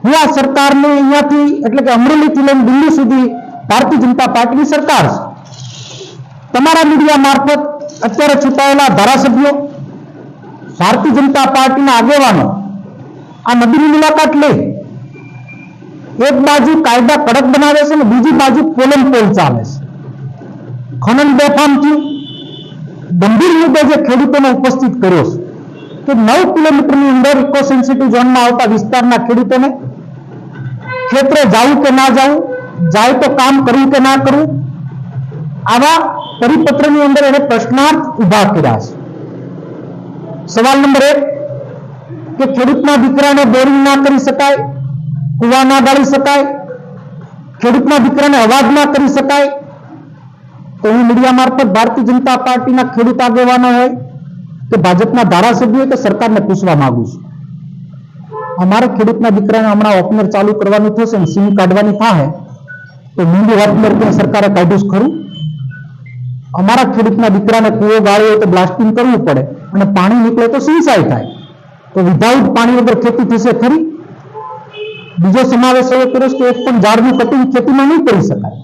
હું આ સરકારને અહીંયાથી એટલે કે અમરેલીથી લઈને દિલ્હી સુધી ભારતીય જનતા પાર્ટીની સરકાર છે. તમારા મીડિયા મારફત અત્યારે ચૂંટાયેલા ધારાસભ્યો, ભારતીય જનતા પાર્ટીના આગેવાનો આ નદીની મુલાકાત લઈ એક બાજુ કાયદા કડક બનાવે છે અને બીજી બાજુ પોલમ પોલ ચાલે છે. ખનન બેફામથી ગંભીર મુદ્દે જે ખેડૂતોને ઉપસ્થિત કર્યો છે કે 9 કિલોમીટરની અંદર ઇકો સેન્સિટિવ ઝોનમાં આવતા વિસ્તારના ખેડૂતોને ખેતરે જવું કે ના જવું, જાય તો કામ કરવું કે ના કરવું, આવા પરિપત્રની અંદર એને પ્રશ્નાર્થ ઉભા કર્યા છે. સવાલ નંબર 1 કે ખેડૂતના દીકરાને બોરિંગ ના કરી શકાય, કુવા ના ગાળી શકાય, ખેડૂતના દીકરાને અવાજ ના કરી શકાય. તો હું મીડિયા મારફત ભારતીય જનતા પાર્ટીના ખેડૂત આગેવાનો હોય કે ભાજપના ધારાસભ્યો કે સરકારને પૂછવા માંગુ છું, અમારે ખેડૂતના દીકરાને હમણાં ઓપનર ચાલુ કરવાનું થશે ને સીમ કાઢવાની થાય તો મીંડું ઓપનર કે સરકારે કાઢ્યું છે ખરું? અમારા ખેડૂતના દીકરાને કૂવો ગાળ્યો હોય તો બ્લાસ્ટિંગ કરવું પડે અને પાણી નીકળે તો સિંચાઈ થાય, તો વિધાઉટ પાણી વગર ખેતી થશે ખરી? બીજો સમાવેશ એવો કર્યો કે એક પણ ઝાડનું કટિંગ ખેતીમાં નહીં કરી શકાય.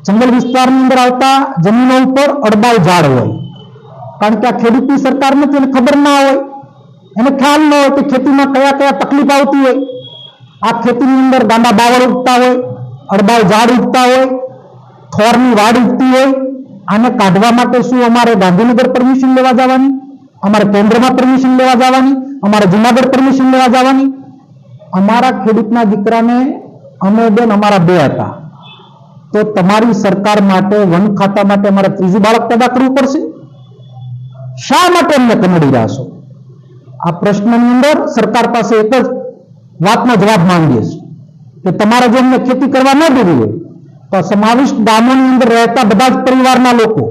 જંગલ વિસ્તારની અંદર આવતા જમીનો ઉપર અડબાવ ઝાડ હોય, કારણ કે આ ખેડૂતની સરકાર નથી, એને ખબર ના હોય, એને ખ્યાલ ન હોય કે ખેતીમાં કયા કયા તકલીફ આવતી હોય. આ ખેતીની અંદર ગાંડા બાવળ ઉગતા હોય, અડબાવ ઝાડ ઉગતા હોય, થોરની વાડ ઉગતી હોય. આને કાઢવા માટે શું અમારે ગાંધીનગર પરમિશન લેવા જવાની, અમારે કેન્દ્રમાં પરમિશન લેવા જવાની, અમારે જુનાગઢ પરમિશન લેવા જવાની? અમારા ખેડૂતના દીકરાને અમે બેન અમારા 2 હતા, તો તમારી સરકાર માટે વન ખાતા માટે અમારે 3જું બાળક પેદા કરવું પડશે? શા માટે અમને કનડી રહ્યા છો? આ પ્રશ્નની અંદર સરકાર પાસે એક જ વાતનો જવાબ માંગીએ છીએ કે તમારે જો અમને ખેતી કરવા ન દેવી હોય તો સમાવિષ્ટ ગામોની અંદર રહેતા બધા જ પરિવારના લોકો,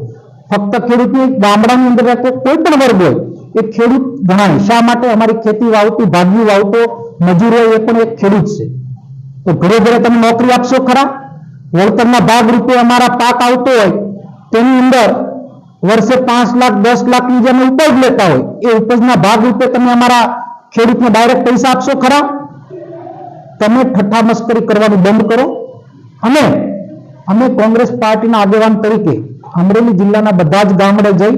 ફક્ત ખેડૂતની ગામડાની અંદર રહેતો કોઈ પણ વર્ગ હોય એ ખેડૂત ગણાય. શા માટે? અમારી ખેતી વાવતી, ભાગ્યું વાવતો મજૂર હોય એ પણ એક ખેડૂત છે. તો ઘરે ઘરે તમે નોકરી આપશો ખરા? વળતરના ભાગ રૂપે અમારા પાક આવતો હોય તેની અંદર વર્ષે 5 લાખ 10 લાખની જેમ ઉપજ લેતા હોય એ ઉપજના ભાગ રૂપે તમે અમારા ખેડૂતને ડાયરેક્ટ પૈસા આપશો ખરા? તમે ઠઠ્ઠા મસ્કરી કરવાનું બંધ કરો. અને અમે કોંગ્રેસ પાર્ટીના આગેવાન તરીકે અમરેલી જિલ્લાના બધા જ ગામડે જઈ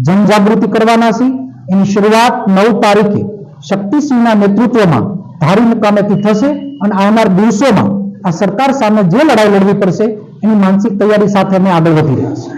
જનજાગૃતિ કરવાના છે. એની શરૂઆત 9 તારીખે શક્તિસિંહના નેતૃત્વમાં ધારી મુકામેથી થશે અને આવનાર દિવસોમાં આ સરકાર સામે જે લડાઈ લડવી પડશે એની માનસિક તૈયારી સાથે અમે આગળ વધી રહ્યા છીએ.